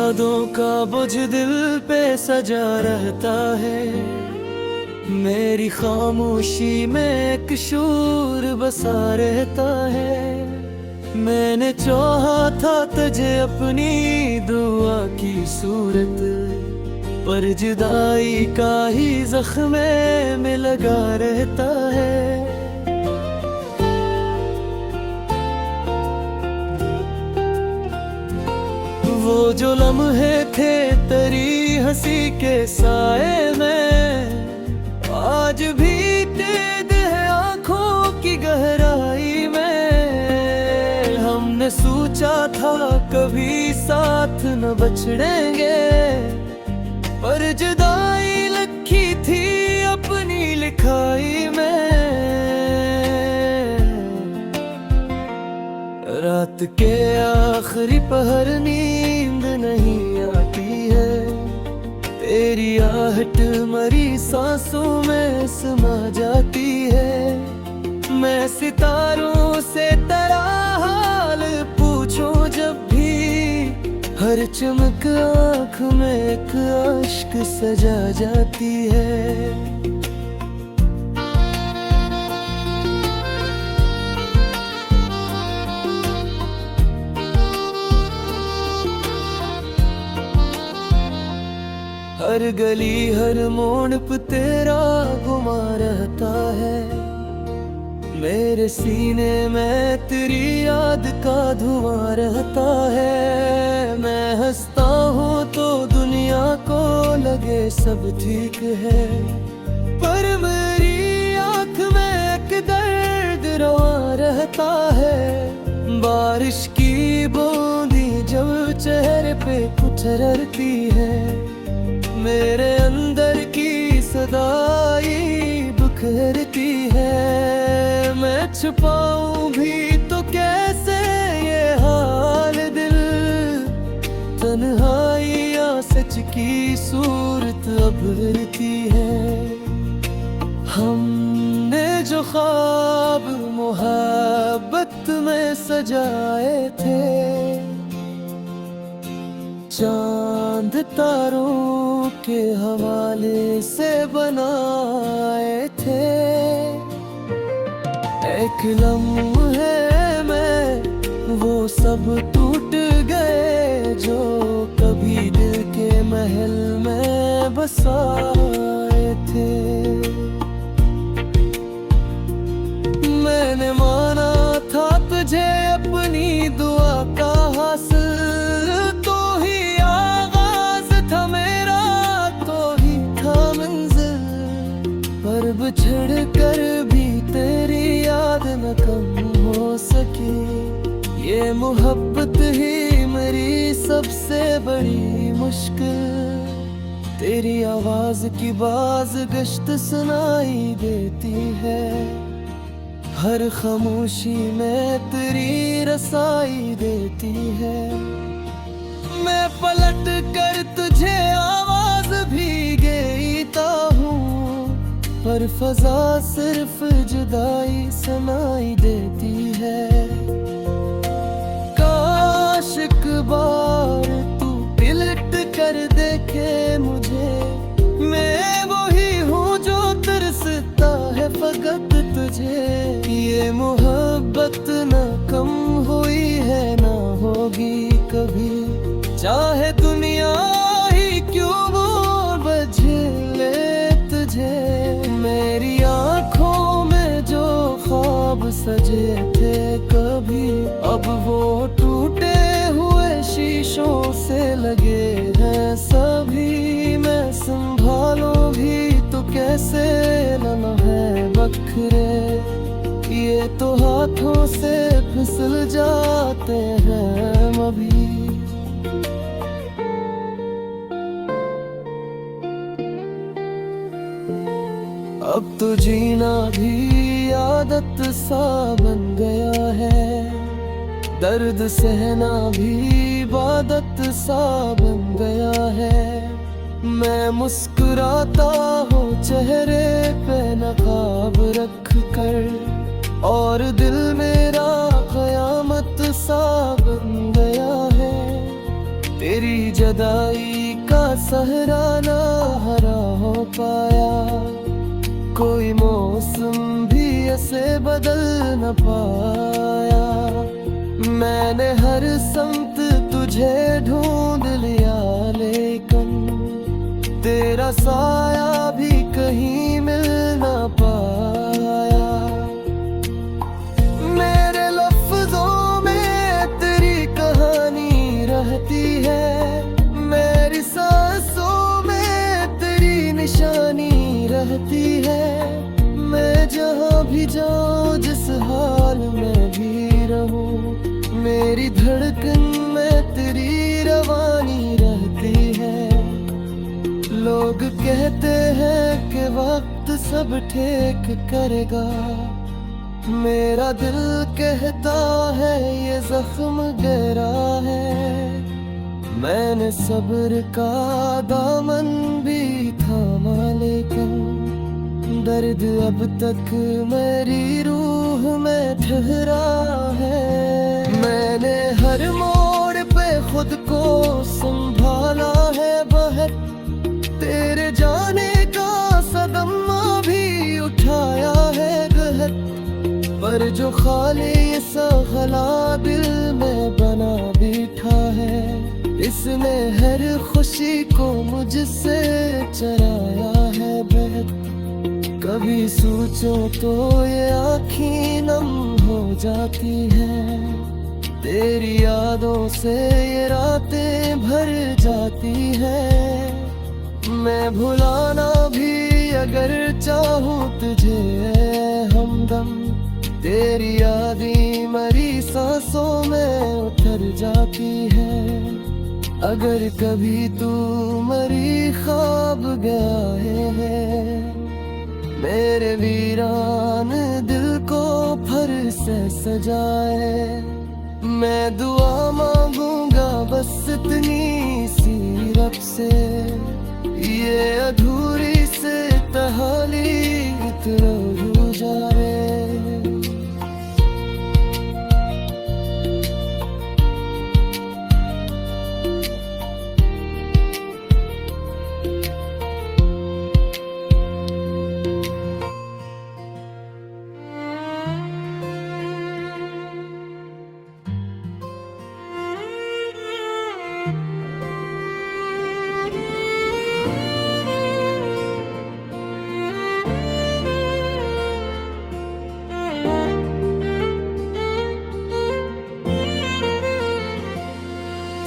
यादों का बोझ दिल पे सजा रहता है। मेरी खामोशी में एक शूर बसा रहता है। मैंने चाहा था तुझे अपनी दुआ की सूरत, पर जुदाई का ही जख्म में लगा रहता है। वो जो लम्हे थे तेरी हंसी के साए में, आज भी कैद है आंखों की गहराई में। हमने सोचा था कभी साथ न बछड़ेंगे, पर जुदाई लिखी थी अपनी लिखाई में। रात के आखिरी पहर नींद नहीं आती है, तेरी आहट मरी सांसों में समा जाती है। मैं सितारों से तेरा हाल पूछूं जब भी, हर चमक आँख में एक अश्क सजा जाती है। हर गली हर मोड़ पे तेरा गुमा रहता है। मेरे सीने में तेरी याद का धुआं रहता है। मैं हंसता हूँ तो दुनिया को लगे सब ठीक है, पर मेरी आँख में एक दर्द रवा रहता है। बारिश की बूंदी जब चेहरे पे उतरती है, मेरे अंदर की सदाई बिखरती है। मैं छुपाऊं भी तो कैसे ये हाल दिल, तन्हाइयाँ सच की सूरत उभरती है। हमने जो ख्वाब मोहब्बत में सजाए थे, चांद तारों के हवाले से बनाए थे। एक लम्हे में वो सब टूट गए जो कभी दिल के महल में बसाए थे। मैंने माना था तुझे अपनी दुआ का हासिल, बिछड़ कर भी तेरी याद न कम हो सकी। ये मोहब्बत ही मेरी सबसे बड़ी मुश्किल। तेरी आवाज की बाज गश्त सुनाई देती है, हर खामोशी में तेरी रसाई देती है। मैं पलट कर तुझे आवाज भी देता हूँ, पर फजा सिर्फ जुदाई सुनाई देती है। काश एक बार तू पलट कर देखे मुझे, मैं वही हूँ जो तरसता है फकत तुझे। ये मोहब्बत न कम हुई है ना होगी कभी, चाहे दुनिया ही क्यों बदले तुझे। मेरी आँखों में जो ख्वाब सजे थे कभी, अब वो टूटे हुए शीशों से लगे हैं सभी। मैं संभालूं भी तो कैसे लम्हे बखरे, ये तो हाथों से फिसल जाते हैं अभी। अब तो जीना भी आदत सा बन गया है, दर्द सहना भी इबादत सा बन गया है। मैं मुस्कुराता हूँ चेहरे पे नकाब रख कर, और दिल मेरा कयामत सा बन गया है। तेरी जदाई का सहरा ना हरा हो पाया, कोई मौसम भी ऐसे बदल न पाया। मैंने हर संत तुझे ढूंढ लिया, लेकिन तेरा साया भी कहीं मिल न पाया। मेरे लफ्जों में तेरी कहानी रहती है, मेरी सांसों में तेरी निशानी रहती है। मैं जहाँ भी जाऊँ, जिस हाल में भी रहूँ, मेरी धड़कन में तेरी रवानी रहती है। लोग कहते हैं कि वक्त सब ठीक करेगा, मेरा दिल कहता है ये जख्म गहरा है। मैंने सब्र का दामन भी थामा, लेकिन दर्द अब तक मेरी रूह में ठहरा है। मैंने हर मोड़ पे खुद को संभाला है बहर, तेरे जाने का सदमा भी उठाया है गहर। पर जो खाली सा खला दिल में बना बैठा है, इसने हर खुशी को मुझसे चराया है बहर। कभी सोचो तो ये आँखें नम हो जाती हैं, तेरी यादों से ये रातें भर जाती हैं। मैं भुलाना भी अगर चाहूँ तुझे हमदम, तेरी यादें मरी सांसों में उतर जाती है। अगर कभी तू मरी ख्वाब गया है, मेरे वीरान दिल को फिर से सजाए। मैं दुआ मांगूंगा बस इतनी सी रब से, ये अधूरी से तहाली उतर जाए।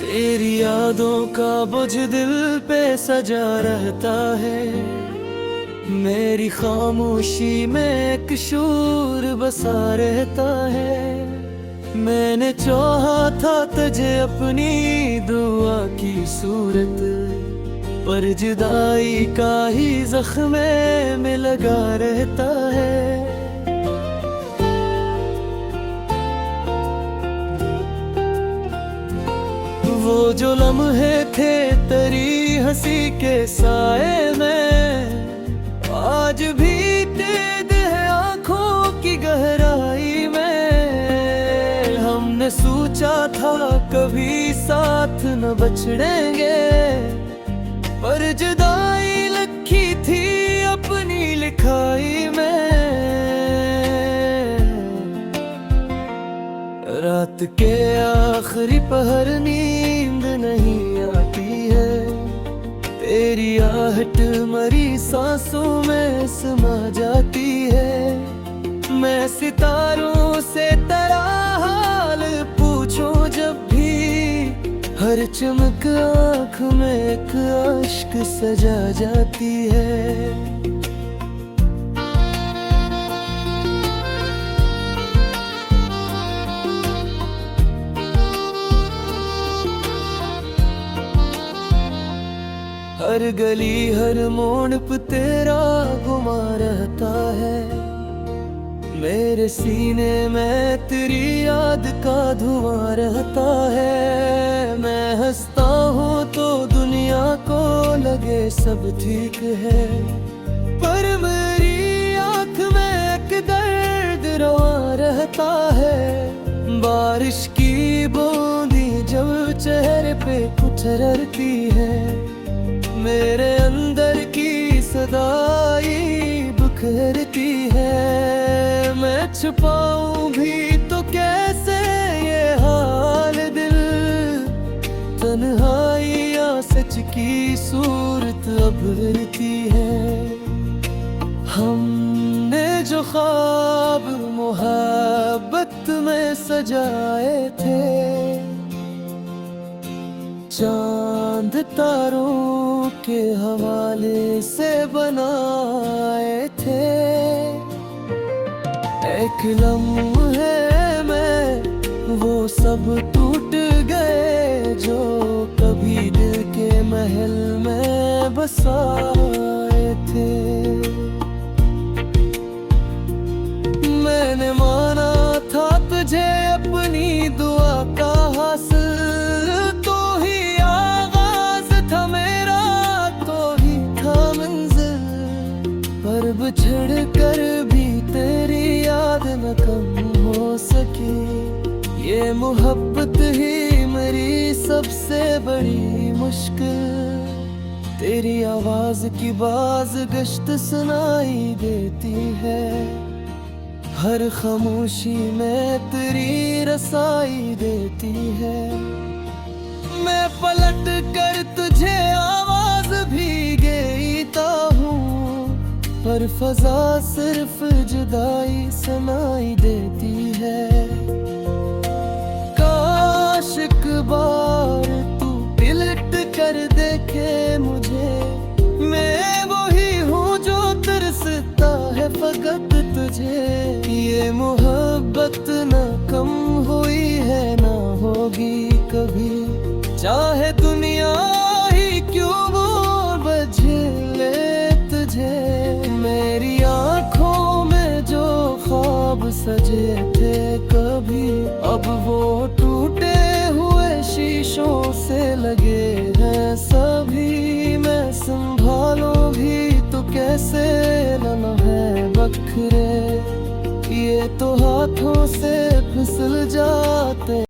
तेरी यादों का बोझ दिल पे सजा रहता है, मेरी खामोशी में एक शूर बसा रहता है। मैंने चाहा था तुझे अपनी दुआ की सूरत, पर जुदाई का ही जख्म में लगा रहता है। वो जो लम्हे थे तेरी हंसी के साए में, आज भी कैद है आँखों की गहराई में। हमने सोचा था कभी साथ न बछड़ेंगे, पर जुदाई लिखी थी अपनी लिखाई में। रात के आखिरी पहर नींद नहीं आती है, तेरी आहट मरी सांसों में समा जाती है। मैं सितारों से तेरा हाल पूछूं जब भी, हर चमक आँख में एक अश्क सजा जाती है। हर गली हर मोड़ पे तेरा गुमा रहता है, मेरे सीने में तेरी याद का धुआं रहता है। मैं हंसता हूँ तो दुनिया को लगे सब ठीक है, पर मेरी आँख में एक दर्द रवा रहता है। बारिश की बूंदी जब चेहरे पे चररती है, मेरे अंदर की सदाई बिखरती है। मैं छुपाऊं भी तो कैसे ये हाल दिल, तन्हाई या सच की सूरत उभरती है। हमने जो ख्वाब मोहब्बत में सजाए थे, चांद तारों के हवाले से बनाए थे। एक लम्हे में वो सब टूट गए जो कभी दिल के महल में बसाए थे। मैंने माना था तुझे अपनी दुआ का हासिल, तो ही आगाज था मेरा, तो ही था मंजिल। पर बिछड़ कर भी तेरी याद न कम हो सकी, ये मोहब्बत ही मेरी सबसे बड़ी मुश्किल। तेरी आवाज की बाज गश्त सुनाई देती है, हर खामोशी में तेरी रसाई देती है। मैं पलट कर तुझे आवाज भी देता हूँ, पर फजा सिर्फ जुदाई सुनाई देती है। काश एक बार तू पलट कर देखे मुझे, मैं वही हूँ जो तरसता है फकत तुझे। ये मोहब्बत न कम हुई है ना होगी कभी, चाहे दुनिया ही क्यों बोल बजे तुझे। मेरी आंखों में जो ख्वाब सजे थे कभी, अब वो टूटे हुए शीशों से लगे हैं सभी। मैं संभालूं भी तो कैसे न है बखरे, ये तो हाथों से फिसल जाते।